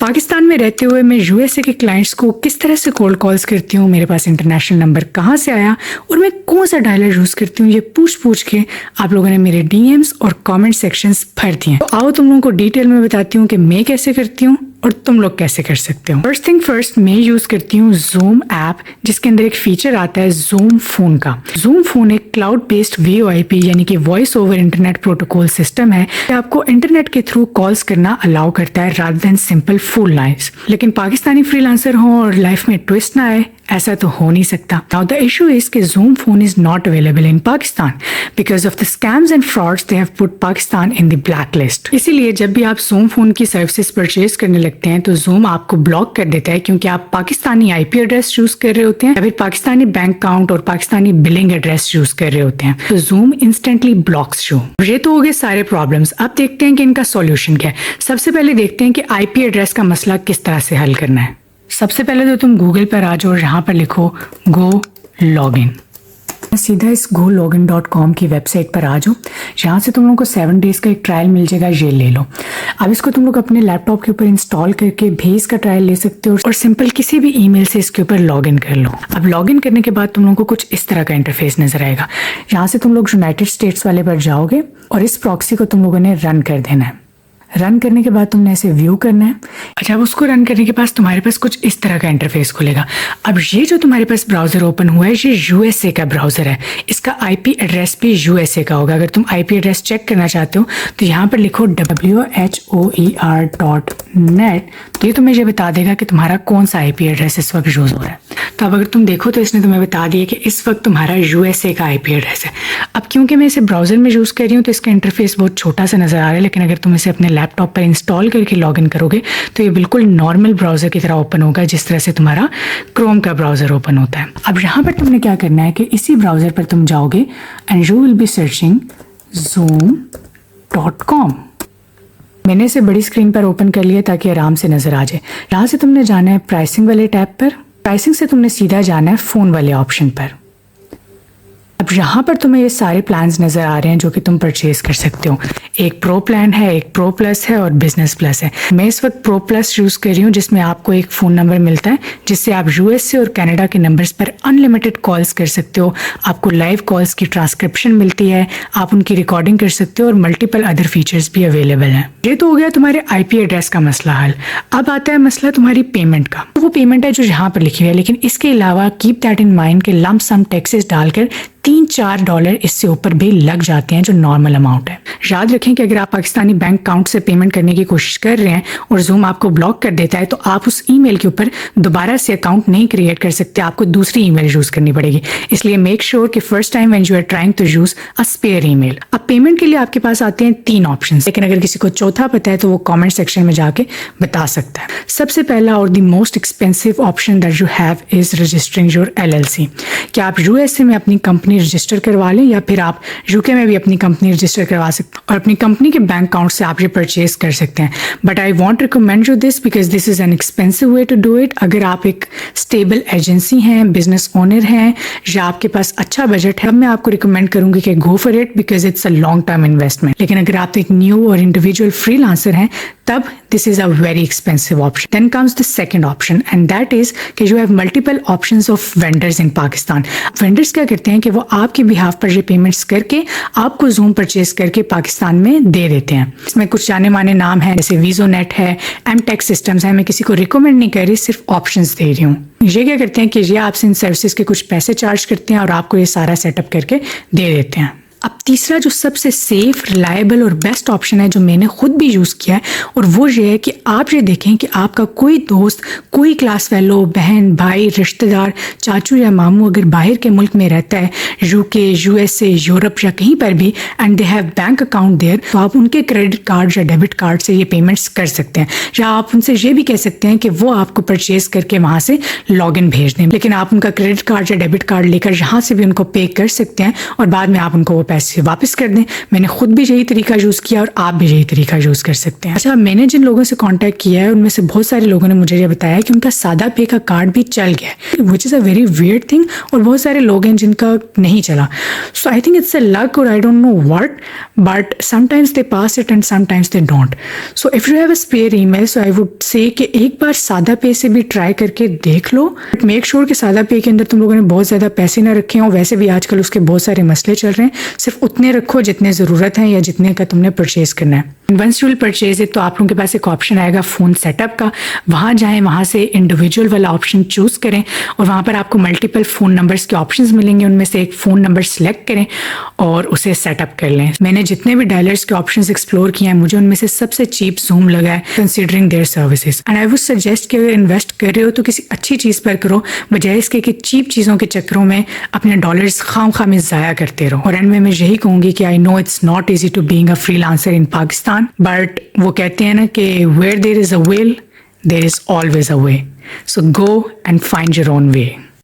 पाकिस्तान में रहते हुए मैं यूएसए के क्लाइंट्स को किस तरह से कोल्ड कॉल्स करती हूँ, मेरे पास इंटरनेशनल नंबर कहाँ से आया और मैं कौन सा डायलर यूज़ करती हूँ, ये पूछ के आप लोगों ने मेरे डीएम्स और कमेंट सेक्शंस भर दिए। तो आओ तुम लोगों को डिटेल में बताती हूँ कि मैं कैसे करती हूँ और तुम लोग कैसे कर सकते हो। फर्स्ट थिंग फर्स्ट, मैं यूज करती हूँ जूम ऐप, जिसके अंदर एक फीचर आता है जूम फोन का। जूम फोन एक क्लाउड बेस्ड VoIP यानी कि voice over internet protocol system है। आपको इंटरनेट के थ्रू कॉल्स करना अलाउ करता है rather than simple phone lines. लेकिन पाकिस्तानी फ्रीलांसर हो और लाइफ में ट्विस्ट ना आए, ऐसा तो हो नहीं सकता। नाउ द इशू इज कि Zoom phone is not available in Pakistan because of the scams and frauds they have put Pakistan in the blacklist। इसीलिए जब भी आप Zoom phone की सर्विसेज परचेज करने लगते हैं तो Zoom आपको ब्लॉक कर देता है, क्योंकि आप पाकिस्तानी IP एड्रेस यूज कर रहे होते हैं या फिर पाकिस्तानी बैंक अकाउंट और पाकिस्तानी बिलिंग एड्रेस यूज कर रहे होते हैं। तो Zoom इंस्टेंटली ब्लॉक्स यू। ये तो हो गए सारे प्रॉब्लम्स। अब देखते हैं कि इनका सॉल्यूशन क्या है। सबसे पहले देखते हैं कि IP एड्रेस का मसला किस तरह से हल करना है। सबसे पहले तो तुम गूगल पर आ जाओ और यहाँ पर लिखो गो लॉगिन। सीधा इस gologin.com की वेबसाइट पर आ जाओ। यहाँ से तुम लोगों को 7 डेज का एक ट्रायल मिल जाएगा, ये ले लो। अब इसको तुम लोग अपने लैपटॉप के ऊपर इंस्टॉल करके भेज का ट्रायल ले सकते हो और सिंपल किसी भी ईमेल से इसके ऊपर लॉगिन कर लो। अब लॉगिन करने के बाद तुम लोगों को कुछ इस तरह का इंटरफेस नजर आएगा। यहाँ से तुम लोग यूनाइटेड स्टेट्स वाले पर जाओगे और इस प्रॉक्सी को तुम लोगों ने रन कर देना है। रन करने के बाद तुमने इसे व्यू करना है। अच्छा, अब उसको रन करने के पास तुम्हारे पास कुछ इस तरह का इंटरफेस खुलेगा। अब ये जो तुम्हारे पास ब्राउजर ओपन हुआ है, ये यूएसए का ब्राउजर है। इसका IP एड्रेस भी यूएसए का होगा। अगर तुम IP एड्रेस चेक करना चाहते हो तो यहाँ पर लिखो WHOER.net। तो ये तुम्हें ये बता देगा कि तुम्हारा कौन सा IP एड्रेस इस वक्त यूज हो रहा है। तो अब अगर तुम देखो तो इसने तुम्हें बता दिया कि इस वक्त तुम्हारा यूएसए का IP एड्रेस है। अब क्योंकि मैं इसे ब्राउजर में यूज कर रही हूँ तो इसका इंटरफेस बहुत छोटा सा नजर आ रहा है, लेकिन अगर तुम इसे अपने लैपटॉप पर इंस्टॉल करके लॉगिन करोगे तो ये बिल्कुल नॉर्मल ब्राउजर की तरह ओपन होगा, जिस तरह से तुम्हारा क्रोम का ब्राउजर ओपन होता है। अब यहाँ पर तुमने क्या करना है कि इसी ब्राउजर पर तुम जाओगे and you will be searching zoom.com। मैंने इसे बड़ी स्क्रीन पर ओपन कर लिया ताकि आराम से नजर आ जाए। यहाँ से तुमने जाना है प्राइसिंग वाले टैब पर। प्राइसिंग से तुमने सीधा जाना है फोन वाले ऑप्शन पर। अब यहाँ पर तुम्हें ये सारे प्लान्स नजर आ रहे हैं जो कि तुम परचेज कर सकते हो। एक प्रो प्लान है, एक प्रो प्लस है और बिजनेस प्लस है। मैं इस वक्त प्रो प्लस यूज कर रही हूँ, जिसमें आपको एक फोन नंबर मिलता है जिससे आप यूएसए और कनाडा के नंबर्स पर अनलिमिटेड कॉल्स कर सकते हो। आपको लाइव कॉल्स की ट्रांसक्रिप्शन मिलती है, आप उनकी रिकॉर्डिंग कर सकते हो और मल्टीपल अदर फीचर्स भी अवेलेबल हैं। ये तो हो गया तुम्हारे IP एड्रेस का मसला हल। अब आता है मसला तुम्हारी पेमेंट का। वो पेमेंट है जो यहाँ पर लिखी हुई है, लेकिन इसके अलावा कीप दैट इन माइंड के लंप सम टैक्सेस डालकर $3-4 इससे ऊपर भी लग जाते हैं, जो नॉर्मल अमाउंट है। याद रखें कि अगर आप पाकिस्तानी बैंक अकाउंट से पेमेंट करने की कोशिश कर रहे हैं और Zoom आपको ब्लॉक कर देता है तो आप उस ईमेल के ऊपर दोबारा से अकाउंट नहीं क्रिएट कर सकते, आपको दूसरी ईमेल यूज करनी पड़ेगी। इसलिए मेक श्योर कि first time when you are trying to use a spare email. अब पेमेंट के लिए आपके पास आते हैं 3 ऑप्शन, लेकिन अगर किसी को चौथा पता है तो वो कॉमेंट सेक्शन में जाके बता सकता है। सबसे पहला और the most expensive option that you have is registering your LLC। क्या आप यूएसए में अपनी कंपनी रजिस्टर करवा लें या फिर आप यूके में भी अपनी कंपनी रजिस्टर करवा सकते हैं और अपनी कंपनी के बैंक अकाउंट से आप ये परचेज कर सकते हैं। But I won't recommend you this because this is an expensive way to do it. अगर आप एक स्टेबल एजेंसी हैं, बिजनेस ओनर हैं या आपके पास अच्छा बजट है, मैं आपको रिकमेंड करूंगी कि go for it because it's a long term investment. लेकिन अगर आप एक न्यू और इंडिविजुअल फ्रीलांसर हैं तब this is a very expensive option. Then comes the second option and that is कि you have multiple options of vendors in Pakistan. Vendors क्या करते हैं कि वो आपके बिहाफ पर ये पेमेंट्स करके आपको Zoom परचेज करके पाकिस्तान में दे देते हैं। इसमें कुछ जाने माने नाम है, जैसे वीजोनेट है, एमटेक्स सिस्टम्स है। मैं किसी को रिकमेंड नहीं कर रही, सिर्फ ऑप्शंस दे रही हूँ। ये क्या करते हैं कि ये आपसे इन सर्विसेज के कुछ पैसे चार्ज करते हैं और आपको ये सारा सेटअप करके दे देते हैं। अब तीसरा जो सबसे सेफ, रिलायबल और बेस्ट ऑप्शन है जो मैंने खुद भी यूज़ किया है, और वो ये है कि आप ये देखें कि आपका कोई दोस्त, कोई क्लास फेलो, बहन, भाई, रिश्तेदार, चाचू या मामू अगर बाहर के मुल्क में रहता है, यूके, यूएसए, यूरोप या कहीं पर भी, and they have bank account there, तो आप उनके क्रेडिट कार्ड या डेबिट कार्ड से ये पेमेंट्स कर सकते हैं। या आप उनसे ये भी कह सकते हैं कि वो आपको परचेज करके वहाँ से लॉगिन भेज दें, लेकिन आप उनका क्रेडिट कार्ड या डेबिट कार्ड लेकर यहाँ से भी उनको पे कर सकते हैं और बाद में आप उनको वो पैसे वापस कर दें। मैंने खुद भी यही तरीका यूज़ किया और आप भी यही तरीका यूज़ कर सकते हैं। अच्छा, मैंने जिन लोगों से कांटेक्ट किया है उनमें से बहुत सारे लोगों ने मुझे ये बताया कि उनका सादा पे का कार्ड भी चल गया, which is a very weird thing, और बहुत सारे लोग हैं जिनका नहीं चला। So I think it's a luck और I don't know what, but sometimes they pass it and sometimes they don't. So if you have a spare email, so I would say कि एक बार सादा पे से भी ट्राई करके देख लो, but make sure कि सादा पे के अंदर तुम लोगों ने बहुत ज़्यादा पैसे ना रखे हों। वैसे भी आजकल उसके बहुत सारे मसले चल रहे हैं, सिर्फ उतने रखो जितने ज़रूरत है या जितने का तुमने परचेज करना है। Once you will purchase it, तो आप लोगों के पास एक ऑप्शन आएगा फ़ोन सेटअप का, वहाँ जाएं, वहाँ से इंडिविजुअल वाला ऑप्शन चूज़ करें और वहाँ पर आपको मल्टीपल फ़ोन नंबर्स के ऑप्शंस मिलेंगे, उनमें से एक फ़ोन नंबर सेलेक्ट करें और उसे सेटअप कर लें। मैंने जितने भी डायलर्स के ऑप्शंस एक्सप्लोर किए हैं, मुझे उनमें से सबसे चीप ज़ूम लगा है considering their services, and I would suggest कि अगर इन्वेस्ट कर रहे हो तो किसी अच्छी चीज़ पर करो, बजाय इसके कि चीप चीज़ों के चक्करों में अपने डॉलर्स खाम में ज़ाया करते रहो। और एंड में मैं यही कहूँगी कि I know it's not easy to being a freelancer in Pakistan, but वो कहते हैं ना कि where there is a will there is always a way, so go and find your own way.